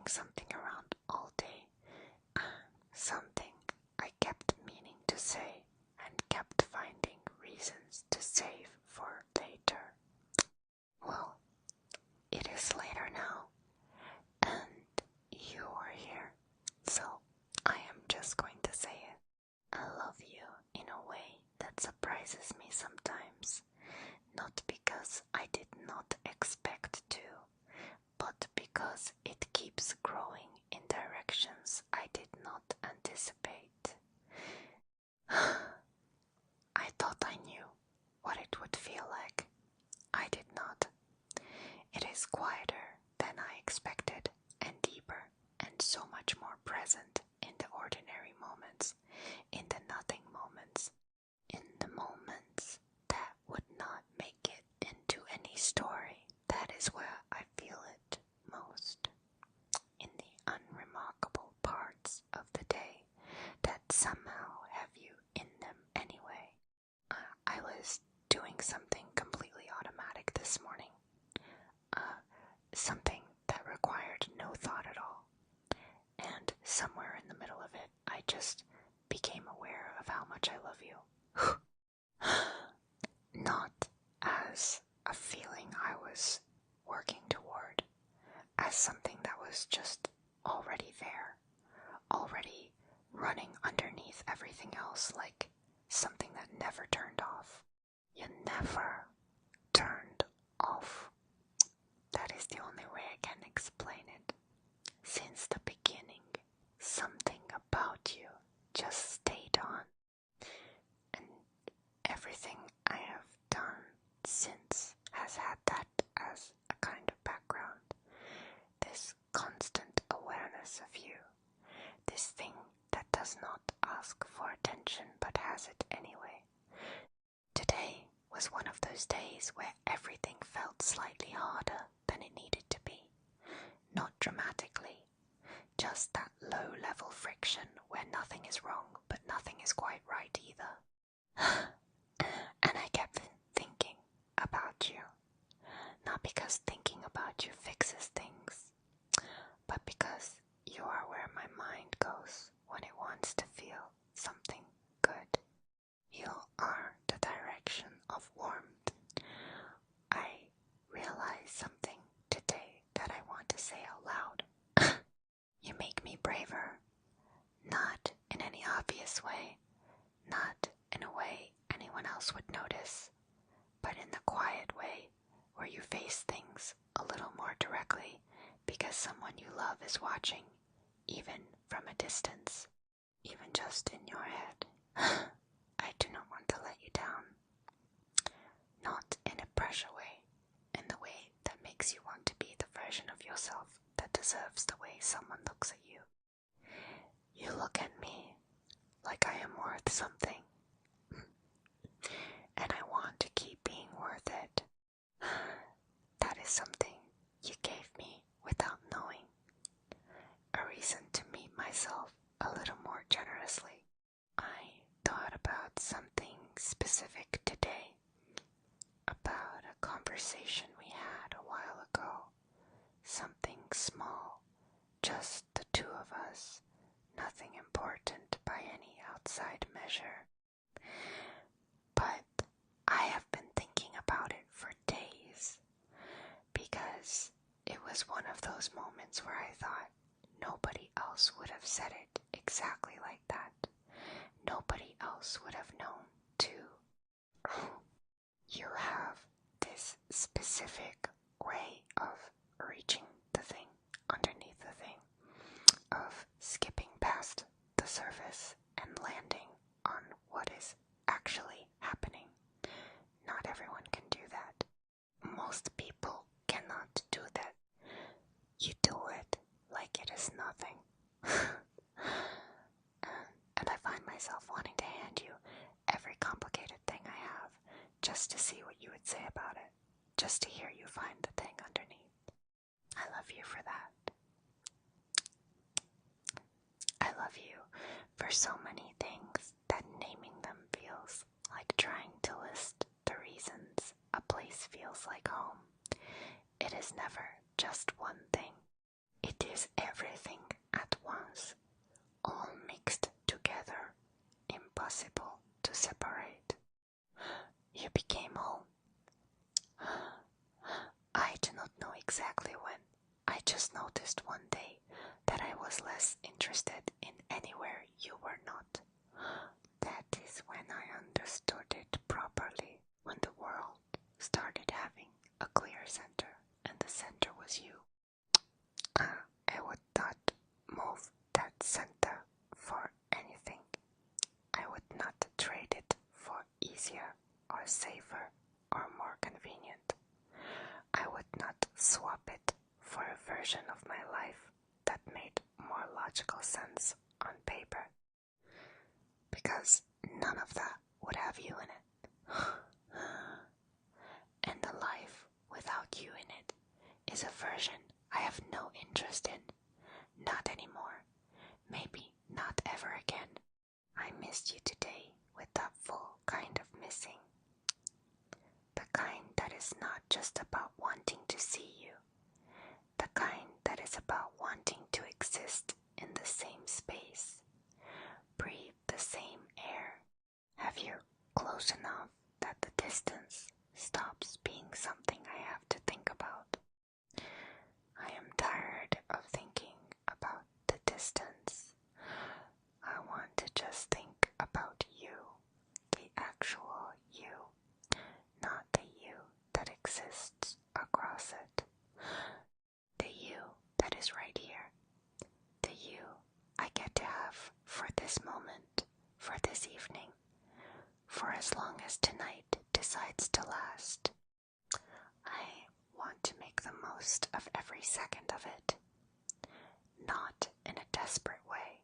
something around all day. Something I kept meaning to say and kept finding reasons to save for later. Well, it is later now, and you are here, so I am just going to say it. I love you in a way that surprises me sometimes, not because I did not expect to, but because it keeps growing in directions I did not anticipate. I thought I knew what it would feel like. I did not. It is quieter than I expected, and deeper, and so much more present in the ordinary moments, in the nothing moments, in the moments that would not make it into any story. That is where I feel it most. In the unremarkable parts of the day that somehow have you in them anyway. I was doing something completely automatic this morning. Something that required no thought at all. And somewhere in the middle of it, I just became aware of how much I love you. Not as a feeling I was working toward, as something that was just already there, already running underneath everything else, like something that never turned off. You never turned off. That is the only way I can explain it. Since the beginning, something about you just stayed on. And everything I have done since has had that as a kind of background. This constant awareness of you. This thing that does not ask for attention but has it anyway. Today was one of those days where everything felt slightly harder than it needed to be. Not dramatically, just that low-level friction where nothing is wrong but nothing is quite right either. And I kept thinking about you. Not because thinking about you fixes things, but because you are where my mind goes when it wants to feel something good. You are the direction of warmth. I realized something today that I want to say out loud. You make me braver. Not in any obvious way, not in a way anyone else would notice, but in the quiet way where you face things a little more directly because someone you love is watching, even from a distance, even just in your head. I do not want to let you down. Not in a pressure way, in the way that makes you want to be the version of yourself that deserves the way someone looks at you. You look at me like I am worth something, and I want to keep being worth it. That is something you gave me without knowing. A reason to meet myself a little more generously. I thought about something specific today, about a conversation we had a while ago. Something small, just the two of us, nothing important by any outside measure. But I have been thinking about it for days, because it was one of those moments where I thought nobody else would have said it exactly like that. Nobody else would have known to. You have this specific way of reaching the thing underneath the thing, of skipping past the surface and landing on what is actually happening. Not everyone can do that. Most people cannot do that. You do it like it is nothing. And I find myself wanting to hand you every complicated thing I have, just to see what you would say about it, just to hear you find the thing underneath. I love you for that. I love you for so many things that naming them feels like trying to list the reasons a place feels like home. It is never just one thing. It is everything at once, all mixed together, impossible to separate. You became home. I do not know exactly when. I just noticed one day that I was less interested in anywhere you were not. That is when I understood it properly, when the world started having a clear center, and the center was you. I would not move that center for anything. I would not trade it for easier or safer or more convenient. I would not swap it for a version of my life that made more logical sense on paper, because none of that would have you in it. And a life without you in it is a version I have no interest in. Not anymore. Maybe not ever again. I missed you today with that full kind of missing. The kind that is not just about wanting to see you. The kind that is about wanting to exist in the same space. Breathe the same air. Have you close enough that the distance stops being something I have to think about. I am tired of thinking about the distance. I want to just think about you, the actual you, not the you that exists across it. The you that is right here. The you I get to have for this moment, for this evening, for as long as tonight decides to last. I want to make the most of every second of it. Not in a desperate way,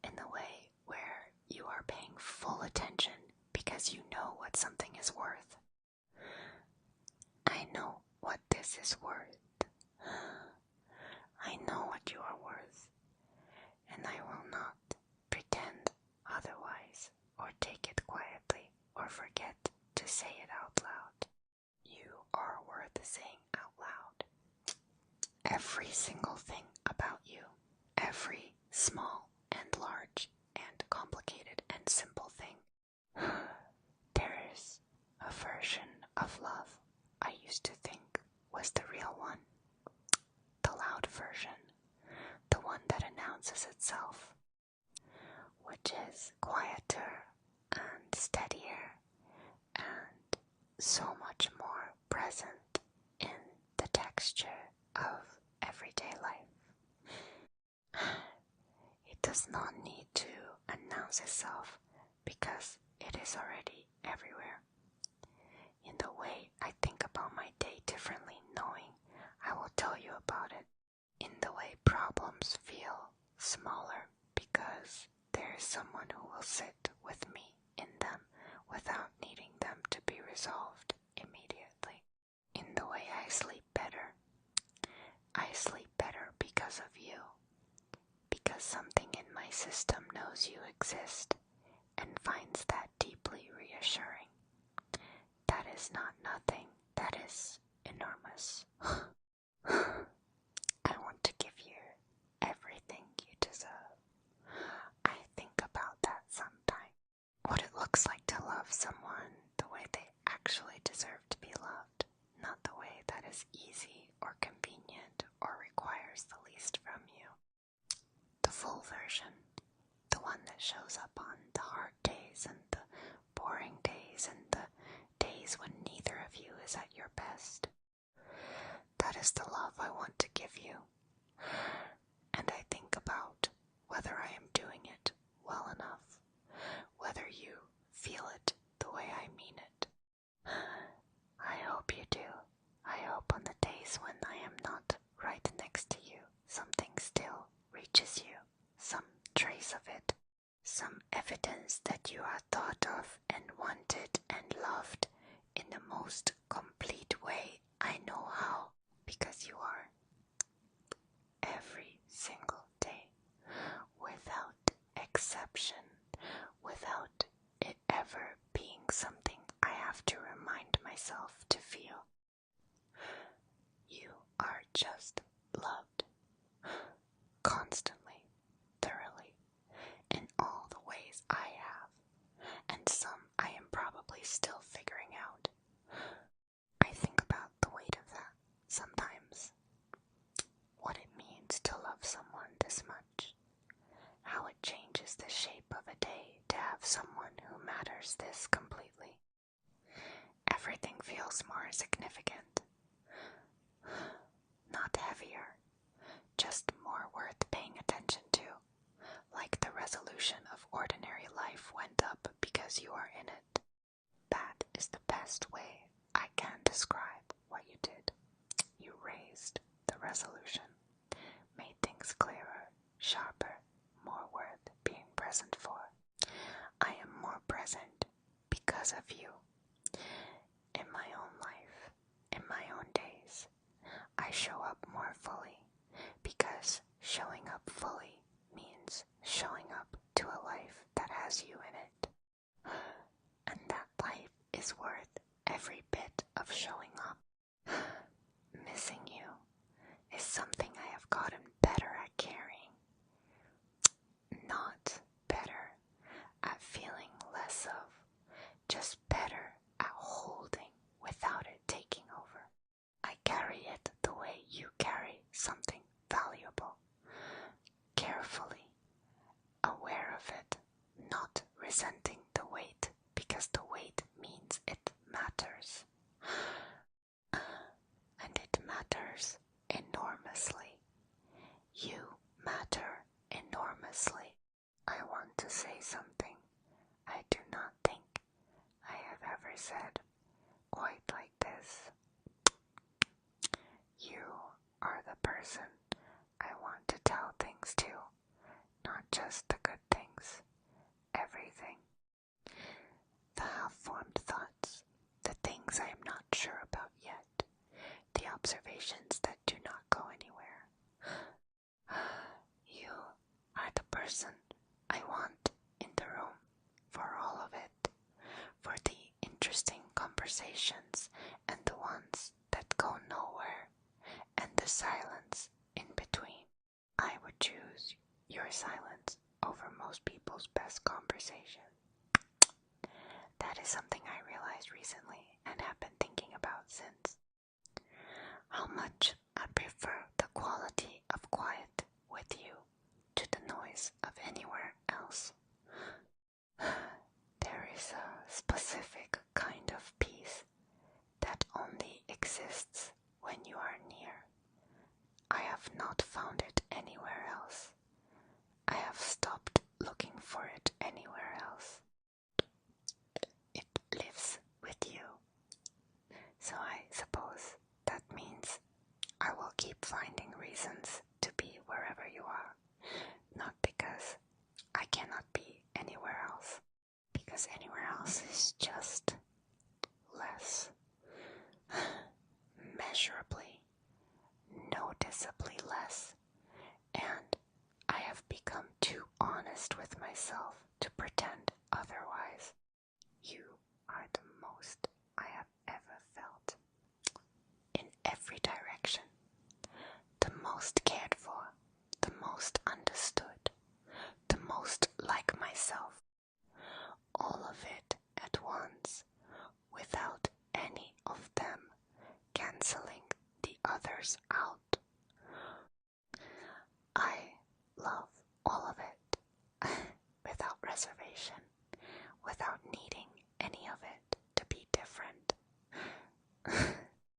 in the way where you are paying full attention because you know what something is worth. I know what this is worth. I know what you are worth, and I will not pretend otherwise or take it quietly or forget to say it out loud. You are worth saying out loud. Every single thing about you, every small and large and complicated and simple thing. There is a version of love I used to think was the real one. The loud version. The one that announces itself. Which is quieter and steadier and so much more present in the texture of everyday life. It does not need to announce itself because it is already everywhere. In the way I think about my day differently, knowing I will tell you about it. In the way problems feel smaller because there is someone who will sit with me in them without needing them to be resolved immediately. In the way I sleep better. I sleep better because of you. Because something in my system knows you exist and finds that deeply reassuring. That is not nothing. That is enormous. I want to give you everything you deserve. I think about that sometimes. What it looks like to love someone the way they actually deserve to be loved, not the way that is easy or convenient or requires the least from you. The full version, the one that shows up on the hard days and the boring days and the days when neither of you is at your best. That is the love I want to give you. And I think about whether I am doing it well enough, whether you feel it the way I mean it. I hope you do. I hope on the days when I am not right next to you, something still reaches you, some trace of it, some evidence that you are thought of and wanted and loved in the most complete way I know how, because you are. Every single day, without exception, without it ever being something I have to remind myself to feel. You are just loved. is the shape of a day to have someone who matters this completely. Everything feels more significant. Not heavier, just more worth paying attention to, like the resolution of ordinary life went up because you are in it. That is the best way I can describe what you did. You raised the resolution, made things clearer, sharper, more worth being present for. I am more present because of you. In my own life, in my own days, I show up more fully because showing up fully means showing up to a life that has you in it. And that life is worth every bit of showing up. Missing you is something I have gotten better at carrying, not better at feeling less of, just better at holding without it taking over. I carry it the way you carry something valuable, carefully, aware of it, not resenting the weight because the weight means it matters. And it matters enormously. You matter enormously. I want to say something I do not think I have ever said quite like this. You are the person I want to tell things to, not just the good things, everything. The half-formed thoughts, the things I am not sure about yet, the observations that do not go anywhere. You are the person I want in the room for all of it, for the interesting conversations and the ones that go nowhere, and the silence in between. I would choose your silence over most people's best conversation. That is something I realized recently and have been thinking about since. How much I prefer the quality of quiet with you to the noise of anywhere else. There is a specific kind of peace that only exists when you are near. I have not found it anywhere else. I have stopped looking for it anywhere else. It lives with you. So I suppose that means I will keep finding reasons to be wherever you are. Not because I cannot be anywhere else. Because anywhere else is just less. Measurably, noticeably less. And I have become too honest with myself to pretend otherwise. You are the most I have ever felt. In every direction. The most cared for. The most understood. The most like myself. All of it at once, without any of them canceling the others out.